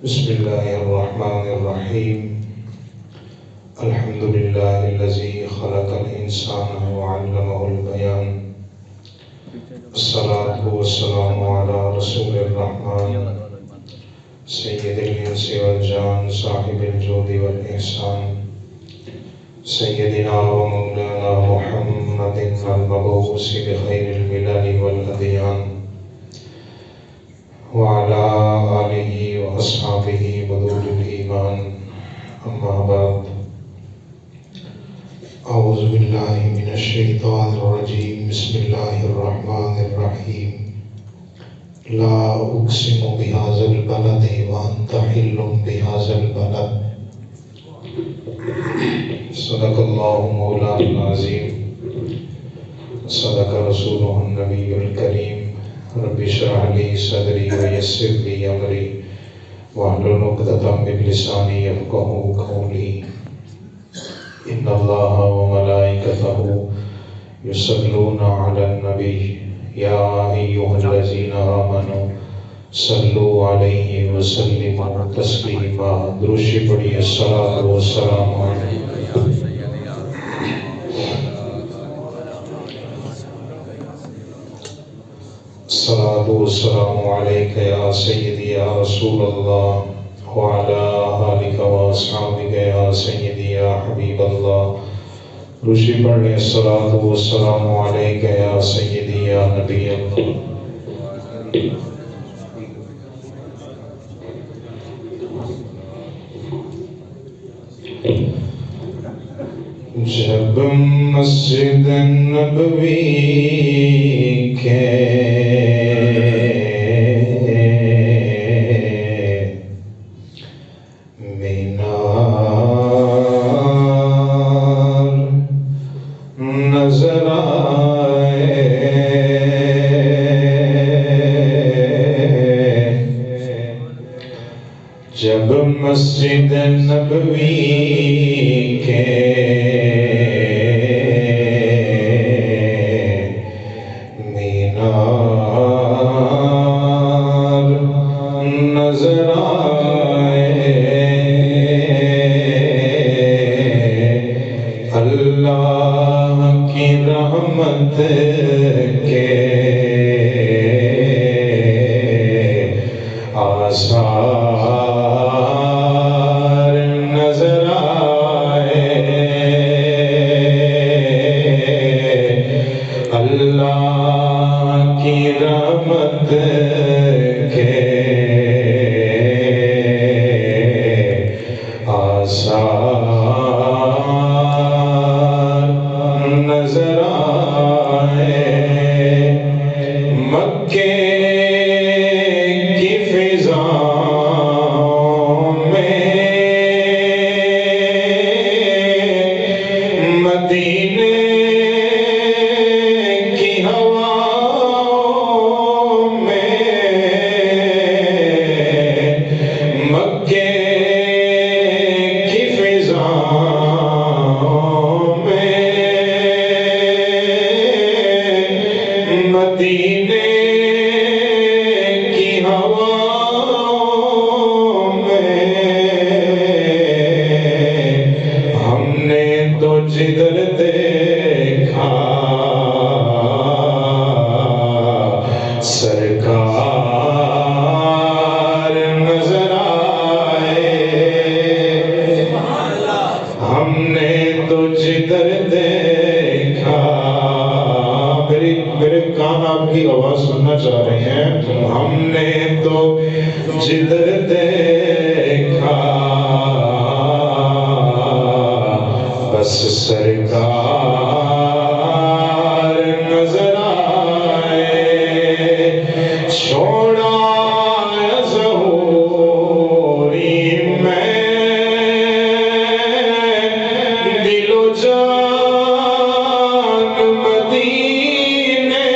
بسم الله الرحمن الرحيم. الحمد لله الذي خلق الإنسان وعلمه البيان. الصلاة والسلام على رسول الرحمن سيد الإنس والجان صاحب الجود والإحسان سيدنا ومولانا محمد المبعوث بخير الملل والأديان وعلى آله وأصحابه بدور الإيمان. أما بعد، أعوذ بالله من الشيطان الرجيم. بسم الله الرحمن الرحيم. لا أقسم بهذا البلد وأنت حل بهذا البلد. صدق الله مولانا العظيم، صدق رسوله النبي الكريم. رب اشرح لي صدري ويسر لي أمري واحلل عقدة من لساني يفقهوا قولي. إن الله وملائكته يصلون على النبي يا أيها الذين آمنوا صلوا عليه وسلموا تسليما. درود پڑھیے. الصلاة والسلام علیہ الصلاة والسلام عليك يا سيدي يا رسول الله وعلى آلك وأصحابك يا سيدي يا حبيب الله. روشی پڑھیں. الصلاة والسلام عليك يا سيدي يا نبي الله. جب مسجد نبوی کے جب مسجد نبوی کے مینار نظر آئے، اللہ کی رحمت کے آثار نظر آئے، اللہ کی رحمت کے آثار نظر آئے. مکے جدھر دیکھا سرکار نظر آئے، ہم نے تو جدھر دیکھا. میرے کان آپ کی آواز سننا چاہ رہے ہیں. ہم نے تو جدھر دیکھا بس سرکار نظر آئے. چھوڑا ظہوری میں دل و جان مدینے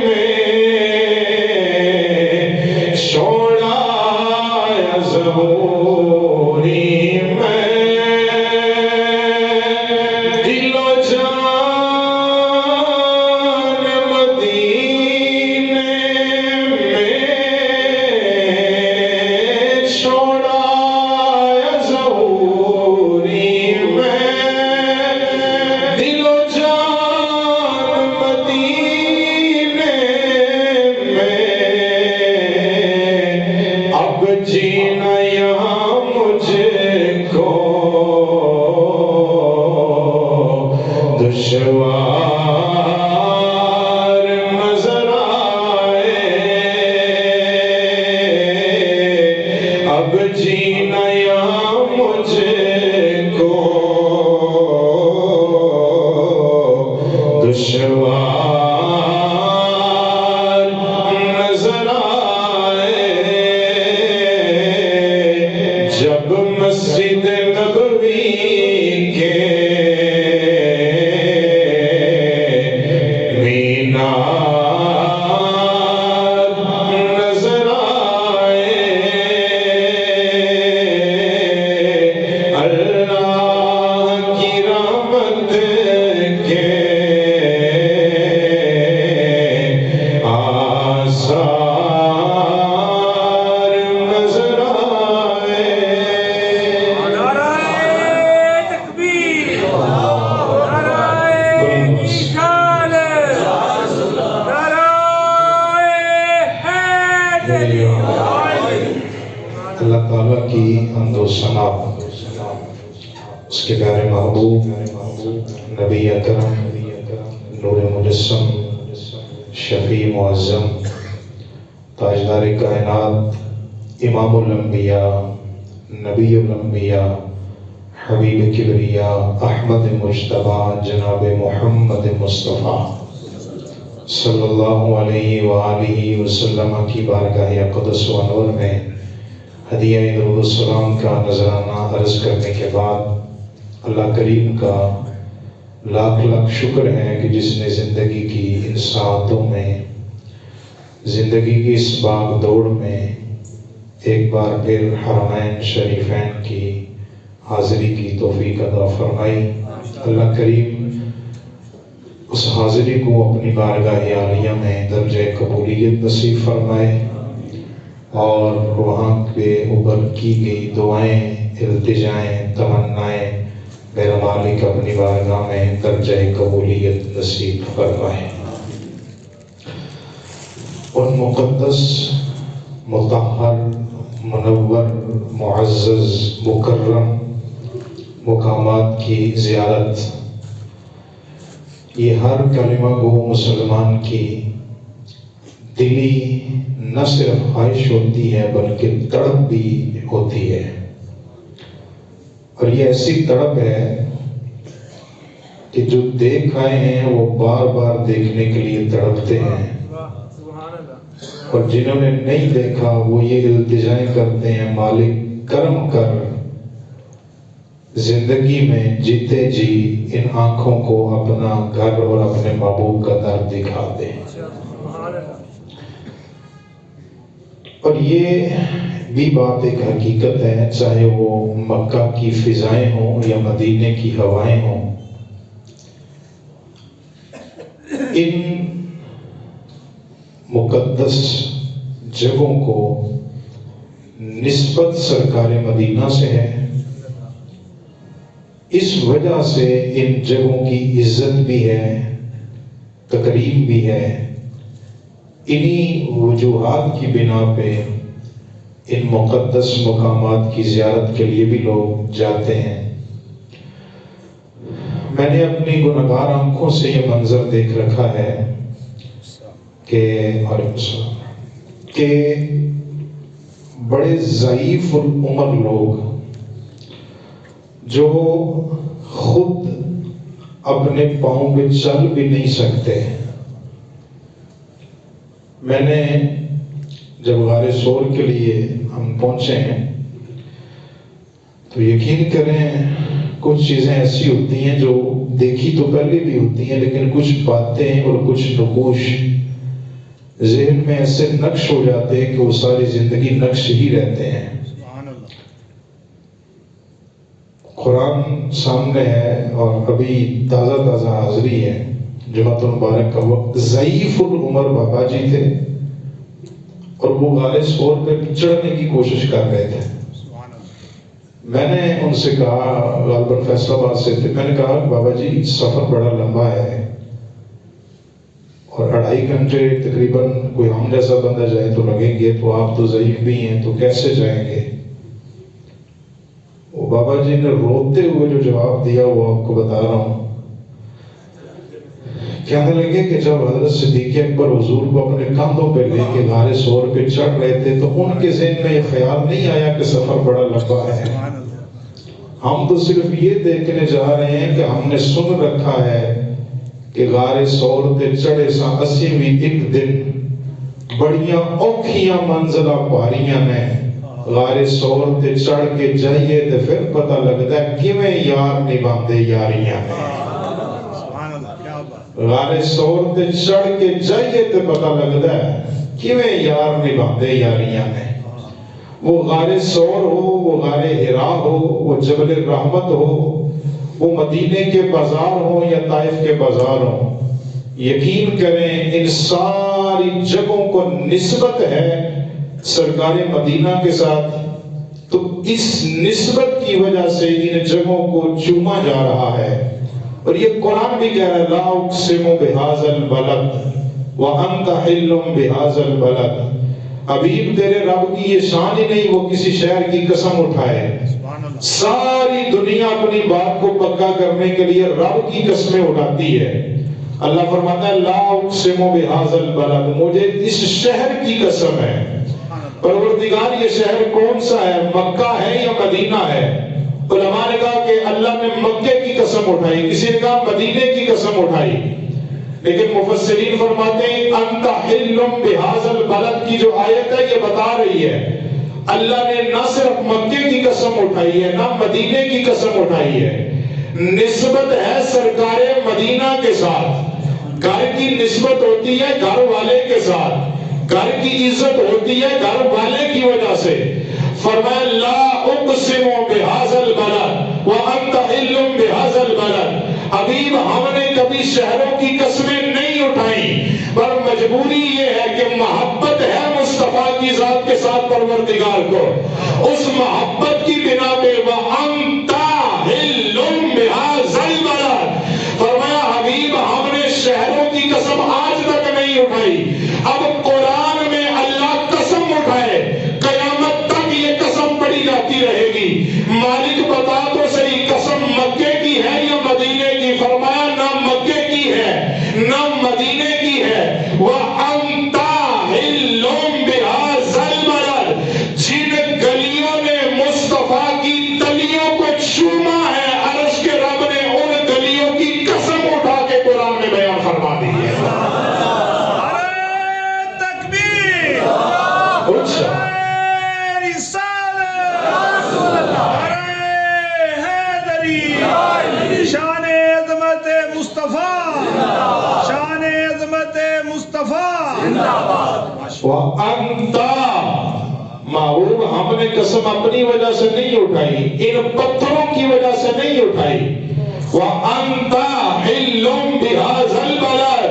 میں، چھوڑا ظہوری میں جینا یہاں مجھ کو دشوار نظر آئے، اب جینا یہاں مجھ کو دشوار نظر آئے، جب مسجد نبوی کے مینار نظر آئے، اللہ کی رحمت کے آثار نظر آئے۔ نعرہ تکبیر، نعرہ رسالت، نعرہ حیدری۔ اللہ تعالیٰ کی حمد و ثنا اس کے پیارے محبوب نبی اکرم نور مجسم شفیع معظم تاجدار کائنات امام الانبیاء نبی الانبیاء حبیب کبریا احمد مجتبی جناب محمد مصطفیٰ صلی اللہ علیہ وآلہ وسلم کی بارگاہ اقدس و انور میں ہدیہ درود السلام کا نذرانہ عرض کرنے کے بعد اللہ کریم کا لاکھ لاکھ شکر ہے کہ جس نے زندگی کی ان ساعتوں میں، زندگی کی اس باغ دوڑ میں ایک بار پھر حرمین شریفین کی حاضری کی توفیق عطا فرمائی۔ اللہ کریم اس حاضری کو اپنی بارگاہ عالیہ میں درجہ قبولیت نصیب فرمائے، اور وہاں پہ اوپر کی گئی دعائیں، التجائیں، تمنائیں میرا مالک اپنی بارگاہ میں درجہ قبولیت نصیب فرمائے۔ ان مقدس، مطہر، منور، معزز، مکرم مقامات کی زیارت یہ ہر کلمہ گو مسلمان کی دلی نہ صرف خواہش ہوتی ہے بلکہ تڑپ بھی ہوتی ہے، اور یہ ایسی تڑپ ہے کہ جو دیکھ آئے ہیں وہ بار بار دیکھنے کے لیے تڑپتے ہیں، اور جنہوں نے نہیں دیکھا وہ یہ التجائیں کرتے ہیں مالک کرم کر زندگی میں جیتے جی ان آنکھوں کو اپنا گھر اور اپنے محبوب کا در دکھا دے۔ اور یہ بھی بات ایک حقیقت ہے، چاہے وہ مکہ کی فضائیں ہوں یا مدینے کی ہوائیں ہوں، ان مقدس جگہوں کو نسبت سرکار مدینہ سے ہے، اس وجہ سے ان جگہوں کی عزت بھی ہے، تکریم بھی ہے، انہی وجوہات کی بنا پہ ان مقدس مقامات کی زیارت کے لیے بھی لوگ جاتے ہیں۔ میں نے اپنی گنہگار آنکھوں سے یہ منظر دیکھ رکھا ہے کہ بڑے ضعیف العمر لوگ جو خود اپنے پاؤں پہ چل بھی نہیں سکتے، میں نے جب غار سور کے لیے ہم پہنچے ہیں تو یقین کریں کچھ چیزیں ایسی ہوتی ہیں جو دیکھی تو پہلے بھی ہوتی ہیں، لیکن کچھ باتیں اور کچھ نقوش ذہن میں ایسے نقش ہو جاتے ہیں کہ وہ ساری زندگی نقش ہی رہتے ہیں۔ قرآن سامنے ہے اور ابھی تازہ تازہ حاضری ہے، جمعۃ المبارک کا وقت، ضعیف العمر بابا جی تھے اور وہ غار سور پہ چڑھنے کی کوشش کر رہے تھے۔ میں نے ان سے کہا، غالباً فیصل آباد سے تھے، میں نے کہا بابا جی سفر بڑا لمبا ہے اور 2.5 گھنٹے تقریباً کوئی ہم جیسا بندہ جائے تو لگیں گے، تو آپ تو ضعیف بھی ہیں، تو کیسے جائیں گے؟ وہ بابا جی نے روتے ہوئے جو جواب دیا وہ آپ کو بتا رہا ہوں۔ کہنے لگے کہ جب حضرت صدیق اکبر حضور کو اپنے کندھوں پہ لے کے غار ثور پہ چڑھ رہے تھے تو ان کے ذہن میں یہ خیال نہیں آیا کہ سفر بڑا لمبا ہے، ہم تو صرف یہ دیکھنے جا رہے ہیں کہ ہم نے سن رکھا ہے کہ غار ثور تے چڑھے سا 80ویں ایک دن بڑیاں اوکھیاں منزلہ پاریاں نے، غار ثور تے چڑھ کے جائیے تے پھر پتہ لگتا ہے کیویں یار نبھاندے یاریاں نے۔ غار ثور تے چڑھ کے جائیے تے پتہ لگتا ہے کیویں یار نبھاندے یاریاں نے۔ وہ غار ثور ہو، وہ غار حرا ہو، وہ جبل رحمت ہو، وہ مدینے کے بازار ہوں یا طائف کے بازار ہوں، یقین کریں ان ساری جگہوں کو نسبت ہے سرکار مدینہ کے ساتھ، تو اس نسبت کی وجہ سے ان جگہوں کو چوما جا رہا ہے۔ اور یہ قرآن بھی کہہ رہا ہے لا اقسم بہذا البلد وانت حل بہذا البلد۔ حبیب تیرے رب کی یہ شان ہی نہیں وہ کسی شہر کی قسم اٹھائے، ساری دنیا اپنی بات کو پکا کرنے کے لیے رب کی قسمیں اٹھاتی ہے۔ اللہ فرماتا ہے لا اقسم بہذا البلد، مجھے اس شہر کی قسم ہے۔ پروردگار یہ شہر کون سا ہے، مکہ ہے یا مدینہ ہے؟ علماء نے کہا کہ اللہ نے مکے کی قسم اٹھائی، کسی نے کہا مدینے کی قسم اٹھائی، لیکن مفسرین فرماتے ہیں انت حل بہذا البلد کی جو آیت ہے یہ بتا رہی ہے اللہ نے نہ صرف مکے کی قسم اٹھائی ہے نہ مدینے کی قسم اٹھائی ہے، نسبت ہے سرکار مدینہ کے ساتھ، گھر کی نسبت ہوتی ہے گھر والے کے ساتھ، گھر کی عزت ہوتی ہے گھر والے کی وجہ سے۔ فرمایا لا اقسم بہذا البلد وانت حل بہذا البلد۔ حبیب ہم نے کبھی شہروں کی قسمیں نہیں اٹھائیں، پر مجبوری یہ ہے کہ محبت ہے مصطفیٰ کی ذات کے ساتھ پروردگار کو، اس محبت کی بنا پہ وانت حل بہذا البلد۔ فرمایا حبیب ہم نے شہروں کی قسم آج تک نہیں اٹھائی، اب قرآن میں اللہ قسم اٹھائے قیامت تک یہ قسم پڑی جاتی رہے گی۔ مالک بتا تو صحیح قسم مکے کی ہے یا مدینے کی؟ فرمایا نہ مکے کی ہے نہ مدینے کی ہے، وَأَنْتَ حِلٌّ بِهَذَا الْبَلَدِ۔ جن گلیوں نے مصطفیٰ کی تلیوں کو چوما ہے، عرش کے رب نے ان گلیوں کی قسم اٹھا کے قرآن میں بیان فرما دی ہے۔ تکبیر، اچھا شان عظمت مصطفیٰ، شان عظمت مصطفیٰ۔ وَأَنْتَ محبوب ہم نے قسم اپنی وجہ سے نہیں اٹھائی، ان پتھروں کی وجہ سے نہیں اٹھائی۔ وَأَنْتَ حِلٌّ بِهَذَا الْبَلَدِ۔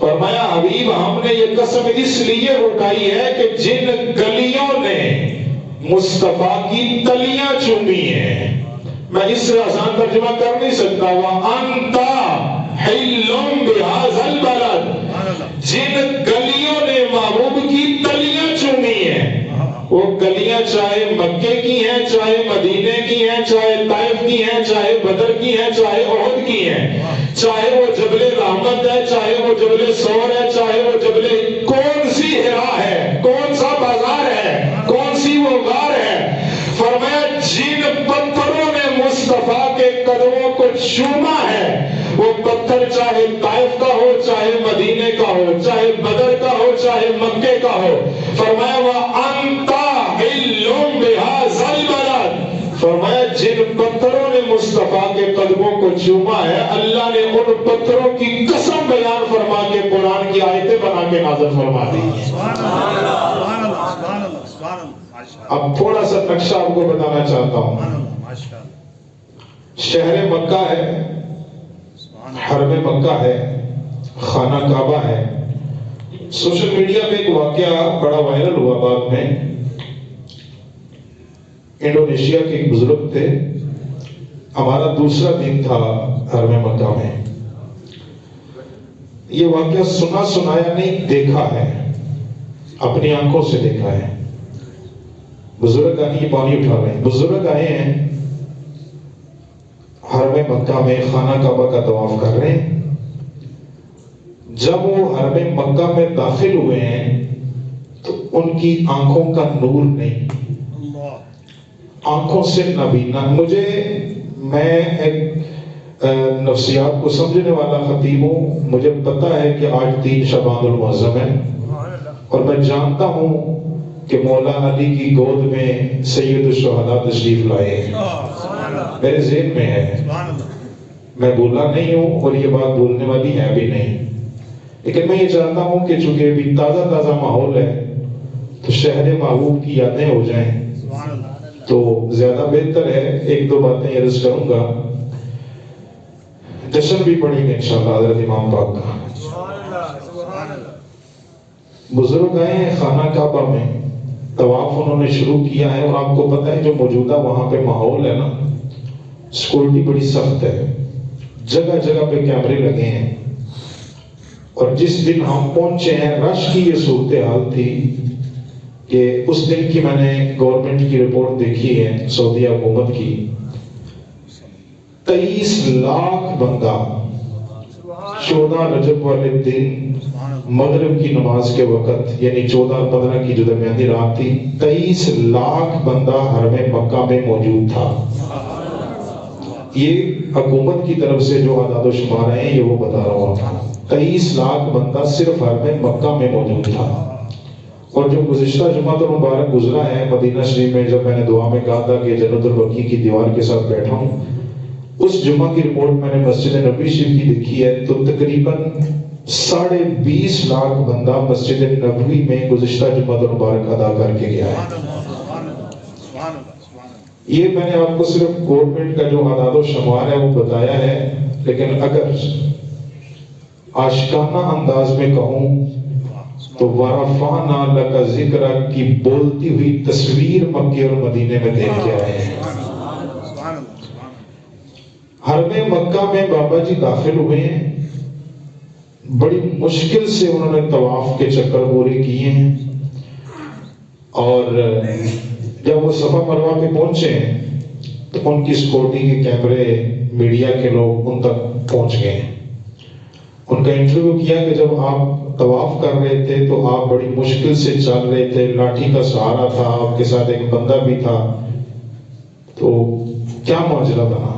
فرمایا حبیب ہم نے یہ قسم اس لیے اٹھائی ہے کہ جن گلیوں نے مصطفیٰ کی تلیاں چومی ہیں، میں اس سے آسان ترجمہ کر نہیں سکتا، وَأَنْتَ حِلٌّ بِهَذَا الْبَلَدِ۔ جن گلیوں نے محبوب کی تلیاں چومی ہیں، وہ گلیاں چاہے مکے کی ہیں، چاہے مدینے کی ہیں، چاہے طائف کی ہیں، چاہے بدر کی ہیں، چاہے احد کی ہیں، چاہے وہ جبل رحمت ہے، چاہے وہ جبل ثور ہے، چاہے وہ جبل کون سی حرا ہے، کون سا بازار ہے، کون سی وہ غار ہے۔ فرمایا جن پتھروں نے مصطفیٰ کے قدموں کو چوما ہے، وہ پتھر چاہے طائف کا ہو، چاہے مدینے کا ہو، چاہے بدر کا ہو، چاہے مکے کا ہو۔ فرمایا وَأَنْتَ حِلٌّ بِهَذَا الْبَلَدِ۔ فرمایا جن پتھروں نے مصطفیٰ کے قدموں کو چوما ہے، اللہ نے ان پتھروں کی قسم بیان فرما کے قرآن کی آیتیں بنا کے نازل فرما دی۔ اب تھوڑا سا نقشہ آپ کو بتانا چاہتا ہوں۔ شہر مکہ ہے، حرم مکہ ہے، خانہ کعبہ ہے۔ سوشل میڈیا پہ ایک واقعہ بڑا وائرل ہوا بعد میں، انڈونیشیا کے ایک بزرگ تھے، ہمارا دوسرا دن تھا حرم مکہ میں۔ یہ واقعہ سنا سنایا نہیں، دیکھا ہے، اپنی آنکھوں سے دیکھا ہے۔ بزرگ آئے، پانی اٹھا رہے ہیں، بزرگ آئے ہیں حرم مکہ میں خانہ کعبہ کا طواف کر رہے ہیں۔ جب وہ حرم مکہ میں داخل ہوئے ہیں تو ان کی آنکھوں کا نور نہیں، آنکھوں سے نابینا۔ میں ایک نفسیات کو سمجھنے والا خطیب ہوں، مجھے پتا ہے کہ آج 3 شعبان المعظم ہے، اور میں جانتا ہوں کہ مولا علی کی گود میں سید الشہداء تشریف لائے ہیں، میرے ذہن میں ہے، میں بولا نہیں ہوں اور یہ بات بولنے والی ہے بھی نہیں، لیکن میں یہ چاہتا ہوں کہ چونکہ ابھی تازہ تازہ ماحول ہے تو شہر محبوب کی یادیں ہو جائیں، تو زیادہ بہتر ہے 1-2 باتیں عرض کروں گا۔ جشن بھی پڑھیں گے انشاءاللہ حضرت امام پاک کا۔ بزرگ آئے ہیں خانہ کعبہ میں، طواف انہوں نے شروع کیا ہے، اور آپ کو پتہ ہے جو موجودہ وہاں پہ ماحول ہے نا، سیکورٹی بڑی سخت ہے، جگہ جگہ پہ کیمرے لگے ہیں، اور جس دن ہم پہنچے ہیں رش کی یہ صورتحال تھی کہ اس دن کی میں نے گورنمنٹ کی رپورٹ دیکھی ہے، سعودی حکومت کی، 23 لاکھ بندہ 14 رجب والے دن مغرب کی نماز کے وقت، یعنی 14 اور 15 کی جو درمیانی رات تھی، 23 لاکھ بندہ حرم مکہ میں موجود تھا۔ یہ حکومت کی طرف سے جو اعداد و شمار ہیں یہ وہ بتا رہا ہوں آپ کو، 23 لاکھ بندہ صرف حرم مکہ میں موجود تھا۔ اور جو گزشتہ جمعہ المبارک گزرا ہے مدینہ شریف میں، جب میں نے دعا میں کہا تھا کہ جنت البقیع کی دیوار کے ساتھ بیٹھا ہوں، اس جمعہ کی رپورٹ میں نے مسجد نبوی شریف کی دیکھی ہے تو تقریباً 20.5 لاکھ بندہ مسجد نبوی میں گزشتہ جمعہ المبارک ادا کر کے گیا ہے۔ یہ میں نے آپ کو صرف گورنمنٹ کا جو اعداد و شمار ہے وہ بتایا ہے، لیکن اگر عاشقانہ انداز میں کہوں تو وَرَفَعْنَا لَكَ ذِكْرَكَ کی بولتی ہوئی تصویر مکے اور مدینے میں دیکھ کے آئے ہیں۔ حرم مکہ میں بابا جی داخل ہوئے ہیں، بڑی مشکل سے انہوں نے طواف کے چکر پورے کیے ہیں، اور جب وہ صفا مروہ پہ پہنچے ہیں تو ان کی سیکورٹی کے کیمرے، میڈیا کے لوگ ان تک پہنچ گئے ہیں۔ ان کا انٹرویو کیا کہ جب آپ طواف کر رہے تھے تو آپ بڑی مشکل سے چل رہے تھے، لاٹھی کا سہارا تھا، آپ کے ساتھ ایک بندہ بھی تھا، تو کیا معجزہ بنا؟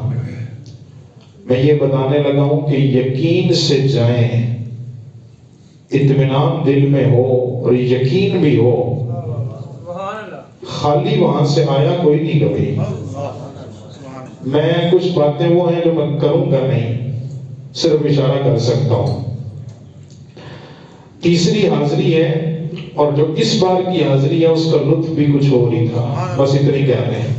میں یہ بتانے لگا ہوں کہ یقین سے جائیں، اطمینان دل میں ہو اور یقین بھی ہو، خالی وہاں سے آیا کوئی نہیں کبھی۔ میں کچھ باتیں وہ ہیں جو میں کروں گا نہیں، صرف اشارہ کر سکتا ہوں۔ تیسری حاضری ہے، اور جو اس بار کی حاضری ہے اس کا لطف بھی کچھ اور ہی تھا، بس اتنی کہتے ہیں۔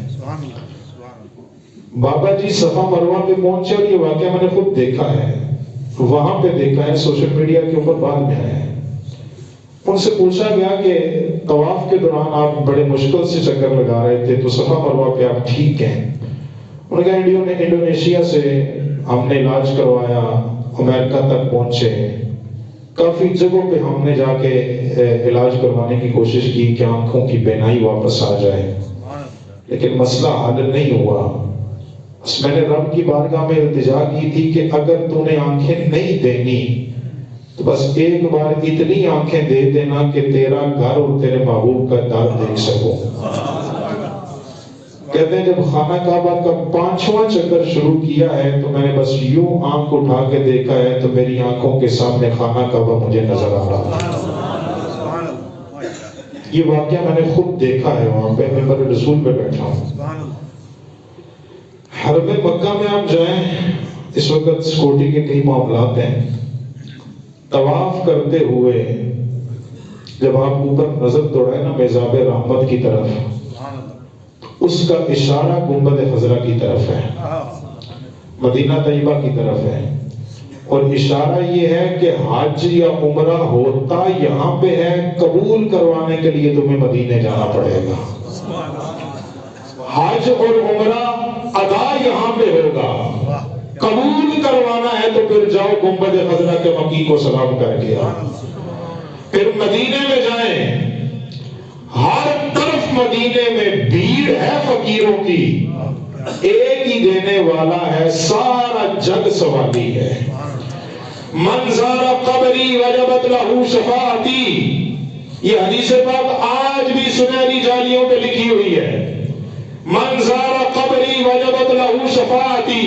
بابا جی صفا مروہ پہ پہنچے، اور یہ واقعہ میں نے خود دیکھا ہے، وہاں پہ دیکھا ہے، سوشل میڈیا کے اوپر بعد میں آیا ہے۔ ان سے پوچھا گیا کہ طواف کے دوران آپ بڑے مشکل سے چکر لگا رہے تھے تو صفا مروہ پہ آپ ٹھیک ہیں؟ انہوں نے کہا انڈونیشیا سے ہم نے علاج کروایا، امریکہ تک پہنچے، کافی جگہوں پہ ہم نے جا کے علاج کروانے کی کوشش کی کہ آنکھوں کی بینائی واپس آ جائے، لیکن مسئلہ حل نہیں ہوا۔ بس میں نے رب کی بارگاہ میں التجا کی تھی کہ اگر تو نے آنکھیں نہیں دینی تو بس ایک بار اتنی آنکھیں دے دینا کہ تیرا گھر اور تیرے محبوب کا در دیکھ سکو۔ کہتے ہیں جب خانہ کعبہ کا 5واں چکر شروع کیا ہے تو میں نے بس یوں آنکھ اٹھا کے دیکھا ہے تو میری آنکھوں کے سامنے خانہ کعبہ مجھے نظر آ رہا ہے۔ یہ واقعہ میں نے خود دیکھا ہے، وہاں پہ ممبر رسول پہ بیٹھا ہوں۔ حرم مکہ میں آپ جائیں، اس وقت سیکورٹی کے کئی معاملات ہیں۔ طواف کرتے ہوئے جب آپ اوپر نظر دوڑائیں نا میزاب رحمت کی طرف، اس کا اشارہ گنبد خضرا کی طرف ہے، مدینہ طیبہ کی طرف ہے، اور اشارہ یہ ہے کہ حج یا عمرہ ہوتا یہاں پہ ہے، قبول کروانے کے لیے تمہیں مدینے جانا پڑے گا۔ حج اور عمرہ ادا یہاں پہ ہوگا، قبول کروانا ہے تو پھر جاؤ گنبد خضرا کے مکی کو سلام کر کے آؤ. پھر مدینے میں جائیں، ہر طرف مدینے میں بھیڑ ہے فقیروں کی، ایک ہی دینے والا ہے، سارا جگ سوالی ہے. من زار قبری وجبت لہو شفاعتی، یہ حدیث پاک آج بھی سنہری جالیوں پہ لکھی ہوئی ہے. من زار قبری وجبت لہو شفاعتی،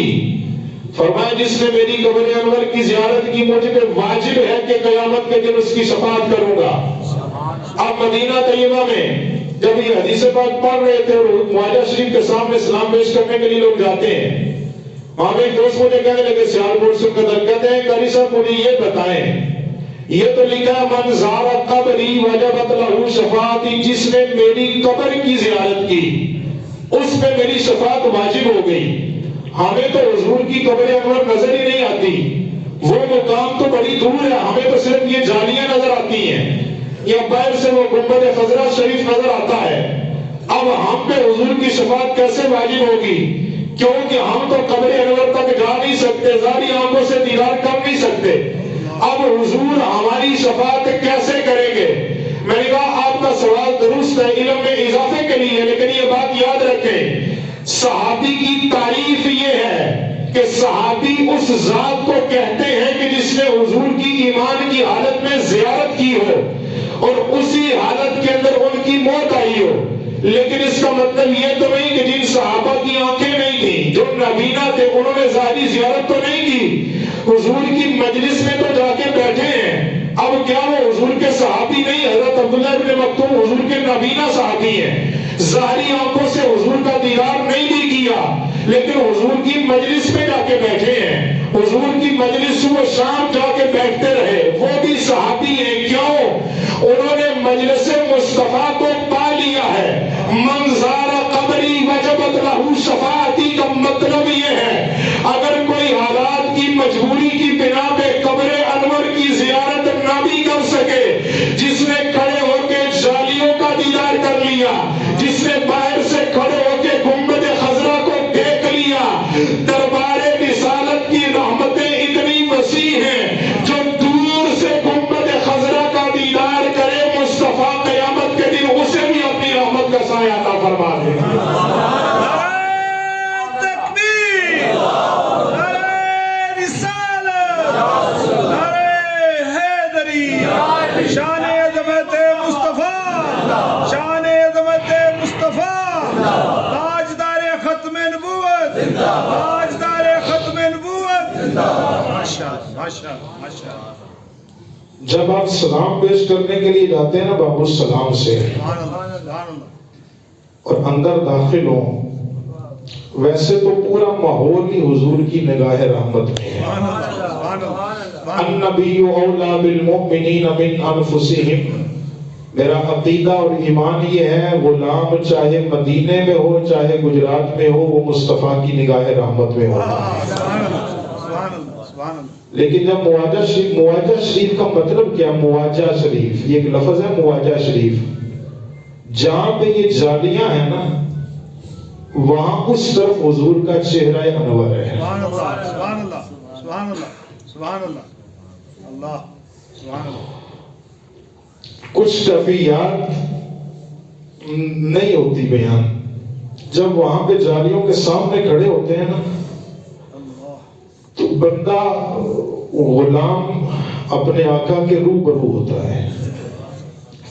فرمایا جس نے میری قبر انور کی زیارت کی مجھ پہ واجب ہے کہ قیامت کے دن اس کی شفاعت کروں گا. اب مدینہ طیبہ میں جب یہ حدیث پاک پڑھ رہے تھے اور معاہدہ شریف کے سامنے سلام پیش کرنے کے لیے لوگ جاتے ہیں، وہاں میں ایک دوست مجھے کہنے لگے سیالکوٹ سے قدر، کہتے ہیں قاری صاحب مجھے یہ بتائیں، یہ تو لکھا ہے من زار قبری وجبت لہو شفاعتی، جس نے میری قبر کی زیارت کی اس پہ میری شفاعت واجب ہو گئی. ہمیں تو حضور کی قبر انور نظر ہی نہیں آتی، وہ مقام تو بڑی دور ہے، ہمیں تو صرف یہ جالیاں نظر آتی ہیں یا باہر سے وہ گنبد خضرا شریف نظر آتا ہے. اب ہم پہ حضور کی شفاعت کیسے واجب ہوگی؟ کیونکہ ہم تو قبر انور تک جا نہیں سکتے، ظاہری آنکھوں سے دیدار کر نہیں سکتے. اب حضور ہماری شفاعت کیسے کریں گے؟ میں نے کہا آپ کا سوال درست ہے، علم میں اضافے کے لیے، لیکن یہ بات یاد رکھیں، صحابی کی تعریف یہ ہے کہ صحابی اس ذات کو کہتے ہیں کہ جس نے حضور کی ایمان کی حالت میں زیارت کی ہو اور اسی حالت کے اندر ان کی موت آئی ہو. لیکن اس کا مطلب یہ تو نہیں کہ جن صحابہ کی آنکھیں نہیں تھیں، جو نابینا تھے، انہوں نے ظاہری زیارت تو نہیں کی، حضور کی مجلس میں تو جا کے بیٹھے ہیں. اب کیا وہ حضور کے صحابی نہیں؟ حضرت عبداللہ بن مکتوم حضور کے نابینا صحابی ہیں، ظاہری آنکھوں سے حضور کا دیدار نہیں بھی کیا، لیکن حضور کی مجلس میں جا کے بیٹھے ہیں، حضور کی مجلس صبح شام جا کے بیٹھتے رہے، وہ بھی صحابی ہیں. کیوں؟ انہوں نے مجلس مصطفیٰ کو پا لیا ہے. من زار قبری وجبت لہو شفاعتی کا مطلب یہ ہے اگر کوئی حالات کی مجبوری کی بنا پہ قبر انور کی زیارت نہ بھی کر سکے، جس نے کھڑے ہو کے جالیوں کا دیدار کر لیا، جس نے باہر سے کھڑے ہو کے گنبد خضرا کو دیکھ لیا، دربار رسالت کی رحمتیں اتنی وسیع ہیں، جو دور سے گنبد خضرا کا دیدار کرے، مصطفیٰ قیامت کے دن اسے بھی اپنی رحمت کا سایہ عطا فرما دے. شان عظمت مصطفیٰ، شان عظمت مصطفیٰ، تاجدار ختم نبوت، تاجدار ختم نبوت. ماشاءاللہ ماشاءاللہ ماشاءاللہ. جب آپ سلام پیش کرنے کے لیے جاتے ہیں نا باب السلام سے اور اندر داخل ہوں، ویسے تو پورا ماحول ہی حضور کی نگاہ رحمت میں ہے. النبی اولا بالمؤمنین من انفسہم، میرا عقیدہ اور ایمان یہ ہے غلام چاہے مدینے میں ہو چاہے گجرات میں ہو، وہ مصطفیٰ کی نگاہ رحمت میں ہوتا ہے. لیکن جب مواجہ شریف کا مطلب کیا؟ مواجہ شریف یہ ایک لفظ ہے، مواجہ شریف، جہاں پہ یہ جالیاں ہیں نا وہاں اس طرف حضور کا چہرہ انور ہے. سبحان اللہ سبحان اللہ سبحان اللہ سبحان اللہ اللہ سبحان اللہ. کچھ کیفیات نہیں ہوتی بیان، جب وہاں پہ جالیوں کے سامنے کھڑے ہوتے ہیں نا تو بندہ غلام اپنے آقا کے روبرو ہوتا ہے،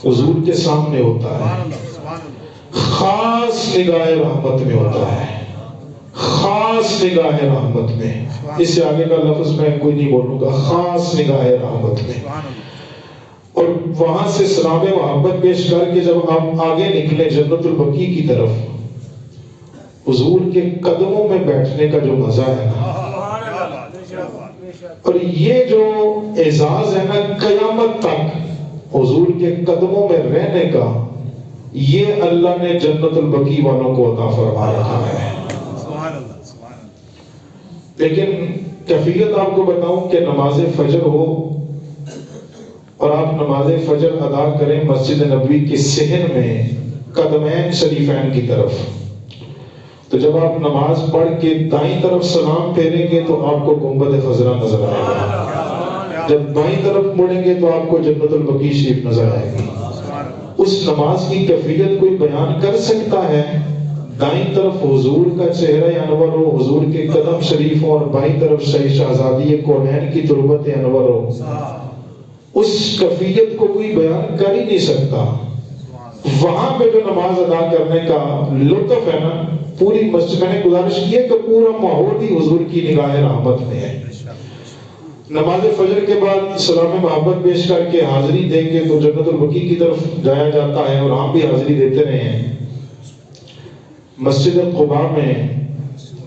حضور کے سامنے ہوتا ہے، خاص نگاہ رحمت میں ہوتا ہے، خاص نگاہ رحمت میں. اس سے آگے کا لفظ میں کوئی نہیں بولوں گا، خاص نگاہ رحمت میں. اور وہاں سے سلام محبت پیش کر کے جب آپ آگے نکلے جنت البقیع کی طرف، حضور کے قدموں میں بیٹھنے کا جو مزہ ہے نا، اور یہ جو اعزاز ہے نا قیامت تک حضور کے قدموں میں رہنے کا، یہ اللہ نے جنت البقیع والوں کو عطا فرما رکھا ہے. لیکن کیفیت آپ کو بتاؤں کہ نماز فجر ہو اور آپ نماز فجر ادا کریں مسجد نبوی کے صحن میں قدمین شریفین کی طرف، تو جب آپ نماز پڑھ کے دائیں طرف سلام پھیریں گے تو آپ کو گنبد خضرا نظر آئے گا، جب بائیں طرف مڑیں گے تو آپ کو جنت البقیع شریف نظر آئے گی۔ اس نماز کی کیفیت کوئی بیان کر سکتا ہے؟ دائیں طرف حضور کا چہرہ انور ہو، حضور کے قدم شریف ہو، اور بائیں طرف شہزادی کونین کی تربت انور ہو، اس کیفیت کو کوئی بیان کر ہی نہیں سکتا۔ وہاں پہ جو نماز ادا کرنے کا لطف ہے نا، پوری مسجد، میں نے گزارش کی ہے کہ پورا ماحول ہی حضور کی نگاہ رحمت میں ہے۔ نماز فجر کے بعد سلام محبت پیش کر کے حاضری دے کے تو جنت البقیع کی طرف جایا جاتا ہے، اور ہم بھی حاضری دیتے رہے ہیں۔ مسجد قباء میں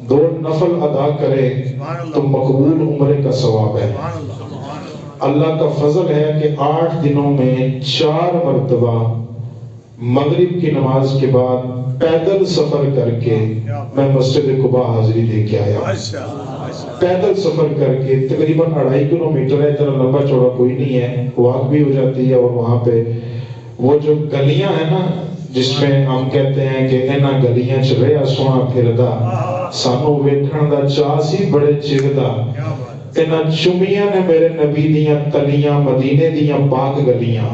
2 نفل ادا کرے تو مقبول عمرے کا ثواب ہے۔ اللہ کا فضل ہے کہ 8 دنوں میں 4 مرتبہ مغرب کی نماز کے بعد پیدل سفر کر کے میں مسجد قباء حاضری دے کے آیا۔ پیدل سفر کر کے تقریباً 2.5 کلومیٹر ہے، اتنا لمبا چوڑا کوئی نہیں ہے، واک بھی ہو جاتی ہے۔ اور وہاں پہ وہ جو گلیاں ہیں نا، جس میں ہم کہتے ہیں کہ انہاں گلیاں چ رہیا سونا پھردا، سانو ویکھن دا چاہ سی بڑے چردا، انہاں چمیاں نے میرے نبی دیاں تلیاں، مدینے دیاں پاک گلیاں۔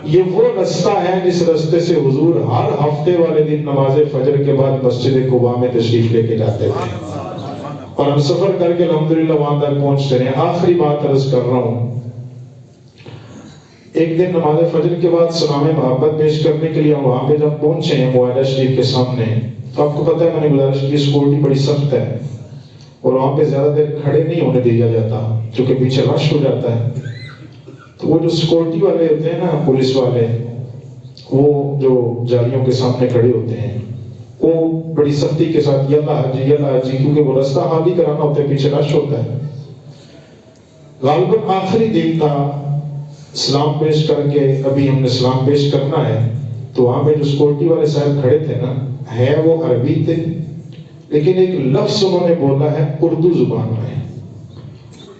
یہ وہ رستہ ہے جس رستے سے حضور ہر ہفتے والے دن نماز فجر کے بعد مسجد قباء میں تشریف لے کے جاتے تھے، اور ہم سفر کر کے الحمدللہ وہاں تک پہنچتے ہیں۔ آخری بات عرض کر رہا ہوں، ایک دن نماز فجر کے بعد سلام محبت پیش کرنے کے لیے وہاں پہ جب پہنچے ہیں معاہدہ شریف کے سامنے، تو آپ کو پتہ ہے میں نے گزارش کی سیکورٹی بڑی سخت ہے، اور وہاں پہ زیادہ دیر کھڑے نہیں ہونے دیا جاتا کیونکہ پیچھے رش ہو جاتا ہے۔ تو وہ جو سیکورٹی والے ہوتے ہیں نا، پولیس والے، وہ جو جالیوں کے سامنے کھڑے ہوتے ہیں، وہ بڑی سختی کے ساتھ یلا حاجی یلا حاجی، کیونکہ وہ رستہ خالی کرانا ہوتا ہے، پیچھے رش ہوتا ہے۔ غالباً آخری دن تھا، سلام پیش کر کے ابھی ہم نے سلام پیش کرنا ہے، تو وہاں پہ جو سیکورٹی والے صاحب کھڑے تھے نا، ہے وہ عربی تھے، لیکن ایک لفظ انہوں نے بولا ہے اردو زبان میں،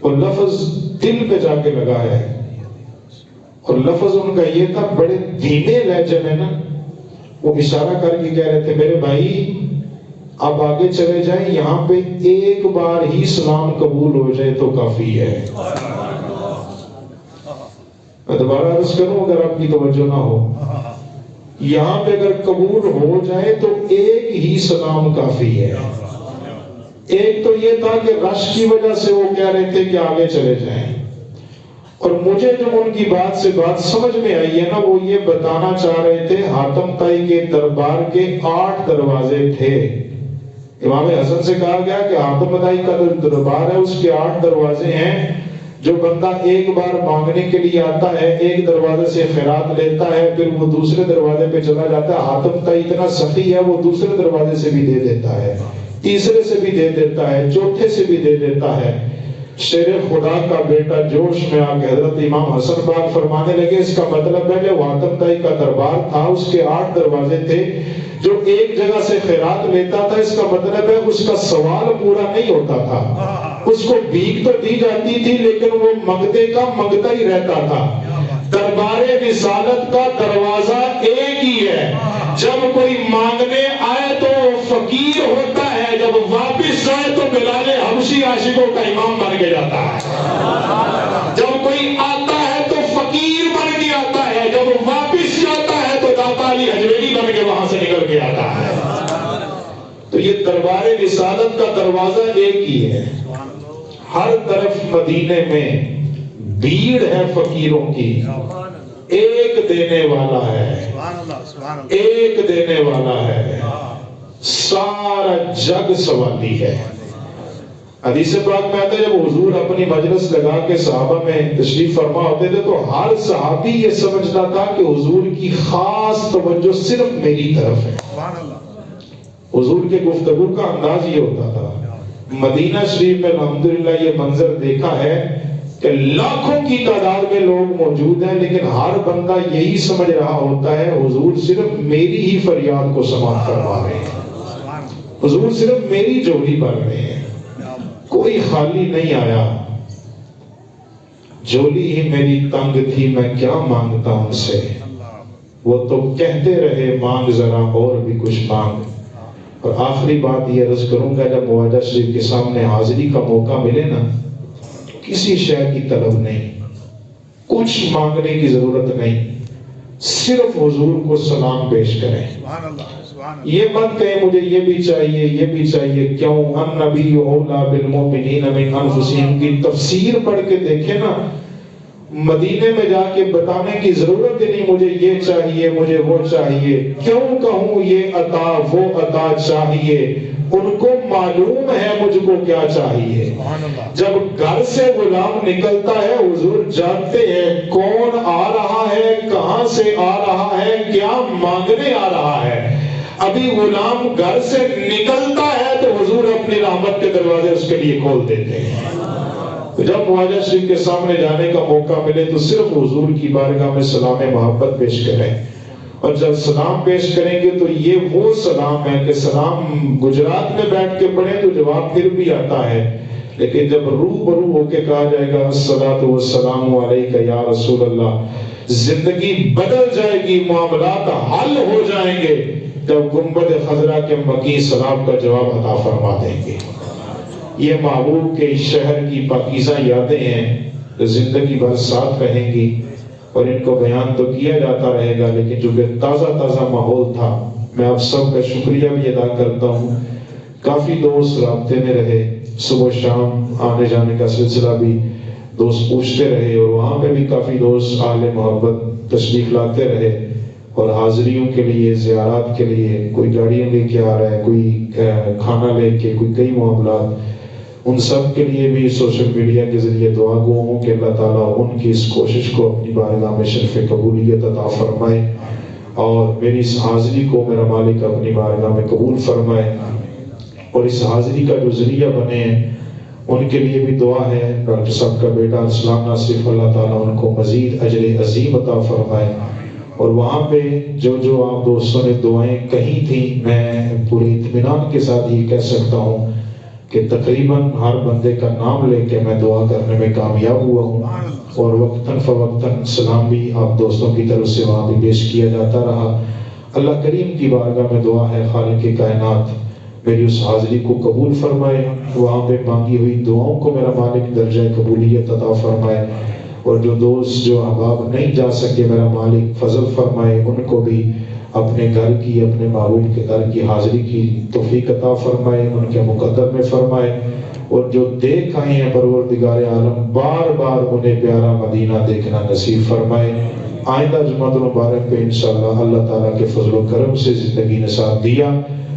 اور لفظ دل پہ جا کے لگا ہے، اور لفظ ان کا یہ تھا، بڑے دھیمے لہجے میں نا وہ اشارہ کر کے کہہ رہے تھے، میرے بھائی آپ آگے چلے جائیں، یہاں پہ ایک بار ہی سلام قبول ہو جائے تو کافی ہے۔ میں دوبارہ عرض کروں اگر آپ کی توجہ نہ ہو، یہاں پہ اگر قبول ہو جائے تو ایک ہی سلام کافی ہے۔ ایک تو یہ تھا کہ رش کی وجہ سے وہ کہہ رہے تھے کہ آگے چلے جائیں، اور مجھے جو ان کی بات سے بات سمجھ میں آئی ہے نا، وہ یہ بتانا چاہ رہے تھے حاتم طائی کے دربار کے 8 دروازے تھے۔ امام حسن سے کہا گیا کہ حاتم طائی کا دربار ہے، اس کے 8 دروازے ہیں، جو بندہ ایک بار مانگنے کے لیے آتا ہے، ایک دروازے سے خیرات لیتا ہے، پھر وہ دوسرے دروازے پہ چلا جاتا ہے۔ حاتم طائی اتنا سخی ہے، وہ دوسرے دروازے سے بھی دے دیتا ہے، تیسرے سے بھی دے دیتا ہے، چوتھے سے بھی دے دیتا ہے۔ شیر خدا کا بیٹا جوش میں آ کے حضرت امام حسن پاک فرمانے لگے، اس کا مطلب ہے جو حاتم طائی کا دربار تھا، اس کے 8 دروازے تھے، جو ایک جگہ سے خیرات لیتا تھا، اس کا مطلب ہے اس کا سوال پورا نہیں ہوتا تھا، اس کو بھیک تو دی جاتی تھی لیکن وہ منگتے کا منگتا ہی رہتا تھا۔ دربار رسالت کا دروازہ ایک ہی ہے، جب کوئی مانگنے آئے تو فقیر ہوتا ہے، جب واپس جائے تو بلال حبشی عاشقوں کا امام بن کے جاتا ہے۔ جب کوئی آتا ہے تو فقیر بن کے آتا ہے، جب واپس جاتا ہے تو داتا علی حجویری بن کے وہاں سے نکل کے آتا ہے۔ تو یہ دربار رسالت کا دروازہ ایک ہی ہے، ہر طرف مدینے میں بھیڑ ہے فقیروں کی، ایک دینے والا ہے، ایک دینے والا ہے، سارا جگ سوالی ہے۔ حدیث پاک میں آتا ہے جب حضور اپنی مجلس لگا کے صحابہ میں تشریف فرما ہوتے تھے تو ہر صحابی یہ سمجھتا تھا کہ حضور کی خاص توجہ صرف میری طرف ہے۔ حضور کے گفتگو کا انداز یہ ہوتا تھا۔ مدینہ شریف میں الحمدللہ یہ منظر دیکھا ہے کہ لاکھوں کی تعداد میں لوگ موجود ہیں، لیکن ہر بندہ یہی سمجھ رہا ہوتا ہے حضور صرف میری ہی فریاد کو سماعت فرما رہے ہیں، حضور صرف میری جوڑی بھر رہے ہیں، کوئی خالی نہیں آیا۔ جولی ہی میری تنگ تھی، میں کیا مانگتا ان سے، وہ تو کہتے رہے مانگ ذرا اور بھی کچھ مانگ، اور آخری بات یہ عرض کروں گا، جب مواجہ شریف کے سامنے حاضری کا موقع ملے نا، کسی شے کی طلب نہیں، کچھ مانگنے کی ضرورت نہیں، صرف حضور کو سلام پیش کریں۔ سبحان اللہ، سبحان اللہ۔ یہ مت کہیں مجھے یہ بھی چاہیے یہ بھی چاہیے، کیوں؟ النبی اولیٰ بالمؤمنین من انفسہم کی تفسیر پڑھ کے دیکھیں نا، مدینے میں جا کے بتانے کی ضرورت ہی نہیں مجھے یہ چاہیے مجھے وہ چاہیے، کیوں کہوں یہ عطا وہ عطا چاہیے، ان کو معلوم ہے مجھ کو کیا چاہیے۔ جب گھر سے غلام نکلتا ہے حضور جانتے ہیں کون آ رہا ہے، کہاں سے آ رہا ہے، کیا مانگنے آ رہا ہے۔ ابھی غلام گھر سے نکلتا ہے تو حضور اپنی رحمت کے دروازے اس کے لیے کھول دیتے ہیں۔ جب مواجہ شریف کے سامنے جانے کا موقع ملے تو صرف حضور کی بارگاہ میں سلام محبت پیش کریں، اور جب سلام پیش کریں گے تو یہ وہ سلام ہے کہ سلام گجرات میں بیٹھ کے پڑھیں تو جواب پھر بھی آتا ہے، لیکن جب روبرو ہو کے کہا جائے گا الصلاۃ والسلام علیک یا رسول اللہ، زندگی بدل جائے گی، معاملات حل ہو جائیں گے، جب گنبد خضرا کے مکی سلام کا جواب عطا فرما دیں گے۔ یہ محبوب کے اس شہر کی پاکیزہ یادیں ہیں جو زندگی بھر ساتھ رہیں گی، اور ان کو بیان تو کیا جاتا رہے گا، لیکن جو کہ تازہ تازہ ماحول تھا، میں آپ سب کا شکریہ بھی ادا کرتا ہوں۔ کافی دوست رابطے میں رہے، صبح شام آنے جانے کا سلسلہ بھی دوست پوچھتے رہے، اور وہاں پہ بھی کافی دوست اہل محبت تشریف لاتے رہے، اور حاضریوں کے لیے زیارات کے لیے کوئی گاڑیاں لے کے آ رہا ہے، کوئی کھانا لے کے، کوئی کئی معاملات، ان سب کے لیے بھی سوشل میڈیا کے ذریعے دعا گو ہوں کہ اللہ تعالیٰ ان کی اس کوشش کو اپنی بارگاہ میں شرف قبولیت عطا فرمائے، اور میری اس حاضری کو میرا مالک اپنی بارگاہ میں قبول فرمائے، اور اس حاضری کا جو ذریعہ بنے ہیں ان کے لیے بھی دعا ہے۔ ڈاکٹر صاحب کا بیٹا اسلام ناصف، اللہ تعالیٰ ان کو مزید اجر عظیم عطا فرمائے، اور وہاں پہ جو جو آپ دوستوں نے دعائیں کہی تھیں، میں پورے اطمینان کے ساتھ یہ کہہ سکتا ہوں کہ تقریباً ہر بندے کا نام لے کے میں دعا کرنے میں کامیاب ہوا ہوں، اور وقتاً فوقتاً سلام بھی آپ دوستوں کی طرف سے وہاں بھی پیش کیا جاتا رہا۔ اللہ کریم کی بارگاہ میں دعا ہے خالق کائنات میری اس حاضری کو قبول فرمائے، وہاں پہ مانگی ہوئی دعاؤں کو میرا مالک درجہ قبولیت عطا فرمائے، اور جو دوست جو احباب نہیں جا سکے میرا مالک فضل فرمائے، ان کو بھی اپنے گھر کی، اپنے محبوب کے گھر کی حاضری کی توفیق عطا فرمائے، ان کے مقدر میں فرمائے، اور جو دیکھ آئے ہیں پروردگار عالم بار بار انہیں پیارا مدینہ دیکھنا نصیب فرمائے۔ آئندہ جمعۃ المبارک پہ انشاءاللہ اللہ تعالیٰ کے فضل و کرم سے زندگی نے ساتھ دیا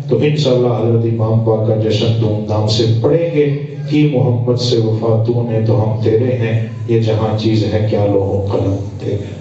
تو انشاءاللہ حضرت امام پاک کا جشن دھوم دھام سے پڑھیں گے کہ محمد سے وفا تو نے تو ہم تیرے ہیں، یہ جہاں چیز ہے کیا لوح و قلم تیرے۔